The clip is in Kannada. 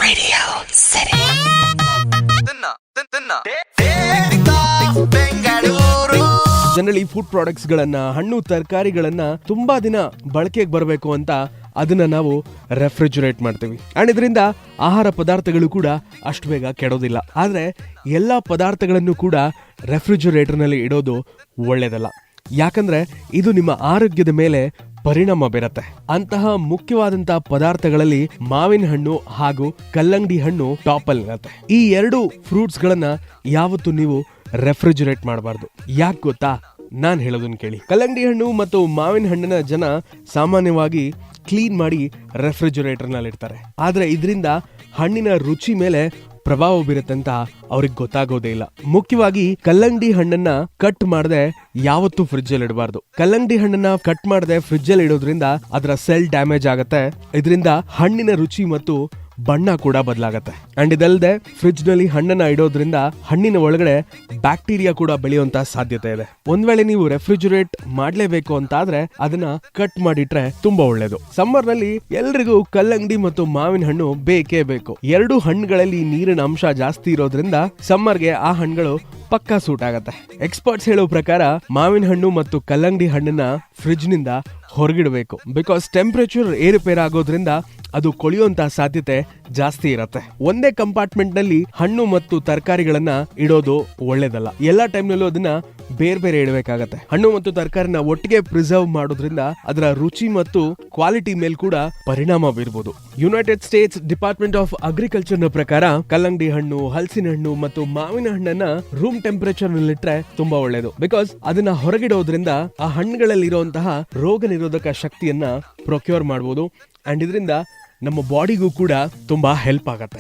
Radio City. Generally food products ಗಳನ್ನ, ಹಣ್ಣು ತರಕಾರಿಗಳನ್ನ ತುಂಬಾ ದಿನ ಬಳಕೆಗೆ ಬರಬೇಕು ಅಂತ ಅದನ್ನ ನಾವು ರೆಫ್ರಿಜರೇಟ್ ಮಾಡ್ತೀವಿ. ಅಂಡ್ ಇದರಿಂದ ಆಹಾರ ಪದಾರ್ಥಗಳು ಕೂಡ ಅಷ್ಟು ಬೇಗ ಕೆಡೋದಿಲ್ಲ. ಆದ್ರೆ ಎಲ್ಲಾ ಪದಾರ್ಥಗಳನ್ನು ಕೂಡ ರೆಫ್ರಿಜರೇಟರ್ ನಲ್ಲಿ ಇಡೋದು ಒಳ್ಳೇದಲ್ಲ. ಯಾಕಂದ್ರೆ ಇದು ನಿಮ್ಮ ಆರೋಗ್ಯದ ಮೇಲೆ ಪರಿಣಾಮ ಬೀರತ್ತೆ. ಅಂತಹ ಮುಖ್ಯವಾದಂತಹ ಪದಾರ್ಥಗಳಲ್ಲಿ ಮಾವಿನ ಹಣ್ಣು ಹಾಗೂ ಕಲ್ಲಂಗಡಿ ಹಣ್ಣು ಟಾಪ್ ಅಲ್ಲಿ ಇರತ್ತೆ. ಈ ಎರಡು ಫ್ರೂಟ್ಸ್ ಗಳನ್ನ ಯಾವತ್ತು ನೀವು ರೆಫ್ರಿಜರೇಟ್ ಮಾಡಬಾರ್ದು. ಯಾಕೆ ಗೊತ್ತಾ? ನಾನ್ ಹೇಳೋದನ್ನ ಕೇಳಿ. ಕಲ್ಲಂಗಡಿ ಹಣ್ಣು ಮತ್ತು ಮಾವಿನ ಹಣ್ಣಿನ ಜನ ಸಾಮಾನ್ಯವಾಗಿ ಕ್ಲೀನ್ ಮಾಡಿ ರೆಫ್ರಿಜರೇಟರ್ ನಲ್ಲಿ ಇಡ್ತಾರೆ. ಆದ್ರೆ ಇದರಿಂದ ಹಣ್ಣಿನ ರುಚಿ ಮೇಲೆ ಪ್ರಭಾವ ಬೀರುತ್ತೆ ಅಂತ ಅವ್ರಿಗೆ ಗೊತ್ತಾಗೋದೇ ಇಲ್ಲ. ಮುಖ್ಯವಾಗಿ ಕಲ್ಲಂಗಡಿ ಹಣ್ಣನ್ನ ಕಟ್ ಮಾಡದೆ ಯಾವತ್ತೂ ಫ್ರಿಡ್ಜ್ ಅಲ್ಲಿ ಇಡಬಾರ್ದು. ಕಲ್ಲಂಗಡಿ ಹಣ್ಣನ್ನ ಕಟ್ ಮಾಡದೆ ಫ್ರಿಡ್ಜ್ ಅಲ್ಲಿ ಇಡೋದ್ರಿಂದ ಅದರ ಸೆಲ್ ಡ್ಯಾಮೇಜ್ ಆಗತ್ತೆ. ಇದರಿಂದ ಹಣ್ಣಿನ ರುಚಿ ಮತ್ತು ಬಣ್ಣ ಕೂಡ ಬದಲಾಗತ್ತೆ. ಅಂಡ್ ಇದಲ್ಲದೆ ಫ್ರಿಡ್ಜ್ ನಲ್ಲಿ ಹಣ್ಣನ್ನ ಇಡೋದ್ರಿಂದ ಹಣ್ಣಿನ ಒಳಗಡೆ ಬ್ಯಾಕ್ಟೀರಿಯಾ ಕೂಡ ಬೆಳೆಯುವಂತ ಸಾಧ್ಯತೆ ಇದೆ. ಒಂದ್ ವೇಳೆ ನೀವು ರೆಫ್ರಿಜರೇಟ್ ಮಾಡ್ಲೇಬೇಕು ಅಂತ ಆದ್ರೆ ಅದನ್ನ ಕಟ್ ಮಾಡಿಟ್ರೆ ತುಂಬಾ ಒಳ್ಳೇದು. ಸಮ್ಮರ್ ನಲ್ಲಿ ಎಲ್ರಿಗೂ ಕಲ್ಲಂಗಡಿ ಮತ್ತು ಮಾವಿನ ಹಣ್ಣು ಬೇಕೇ ಬೇಕು. ಎರಡು ಹಣ್ಣುಗಳಲ್ಲಿ ನೀರಿನ ಅಂಶ ಜಾಸ್ತಿ ಇರೋದ್ರಿಂದ ಸಮ್ಮರ್ಗೆ ಆ ಹಣ್ಣುಗಳು ಪಕ್ಕಾ ಸೂಟ್ ಆಗತ್ತೆ. ಎಕ್ಸ್ಪರ್ಟ್ಸ್ ಹೇಳೋ ಪ್ರಕಾರ ಮಾವಿನ ಹಣ್ಣು ಮತ್ತು ಕಲ್ಲಂಗಡಿ ಹಣ್ಣನ್ನ ಫ್ರಿಡ್ಜ್ ನಿಂದ ಹೊರಗಿಡಬೇಕು. ಬಿಕಾಸ್ ಟೆಂಪರೇಚರ್ ಏರುಪೇರು ಆಗೋದ್ರಿಂದ ಅದು ಕೊಳೆಯುವಂತ ಸಾಧ್ಯತೆ ಜಾಸ್ತಿ ಇರತ್ತೆ. ಒಂದೇ ಕಂಪಾರ್ಟ್ಮೆಂಟ್ ನಲ್ಲಿ ಹಣ್ಣು ಮತ್ತು ತರಕಾರಿಗಳನ್ನ ಇಡೋದು ಒಳ್ಳೇದಲ್ಲ. ಎಲ್ಲಾ ಟೈಮ್ ನಲ್ಲೂ ಅದನ್ನ ಬೇರೆ ಬೇರೆ ಇಡಬೇಕಾಗತ್ತೆ. ಹಣ್ಣು ಮತ್ತು ತರಕಾರಿನ ಒಟ್ಟಿಗೆ ಪ್ರಿಸರ್ವ್ ಮಾಡೋದ್ರಿಂದ ಅದರ ರುಚಿ ಮತ್ತು ಕ್ವಾಲಿಟಿ ಮೇಲ್ ಕೂಡ ಪರಿಣಾಮ ಬೀರಬಹುದು. United States department of agriculture ನ ಪ್ರಕಾರ ಕಲ್ಲಂಗಡಿ ಹಣ್ಣು, ಹಲಸಿನ ಹಣ್ಣು ಮತ್ತು ಮಾವಿನ ಹಣ್ಣನ್ನ ರೂಮ್ ಟೆಂಪರೇಚರ್ ನಲ್ಲಿಟ್ರೆ ತುಂಬಾ ಒಳ್ಳೇದು. ಬಿಕಾಸ್ ಅದನ್ನ ಹೊರಗಿಡೋದ್ರಿಂದ ಆ ಹಣ್ಣುಗಳಲ್ಲಿರುವಂತಹ ರೋಗ ನಿರೋಧಕ ಶಕ್ತಿಯನ್ನ ಪ್ರೊಕ್ಯೂರ್ ಮಾಡಬಹುದು. ಅಂಡ್ ಇದರಿಂದ ನಮ್ಮ ಬಾಡಿಗೂ ಕೂಡ ತುಂಬಾ ಹೆಲ್ಪ್ ಆಗತ್ತೆ.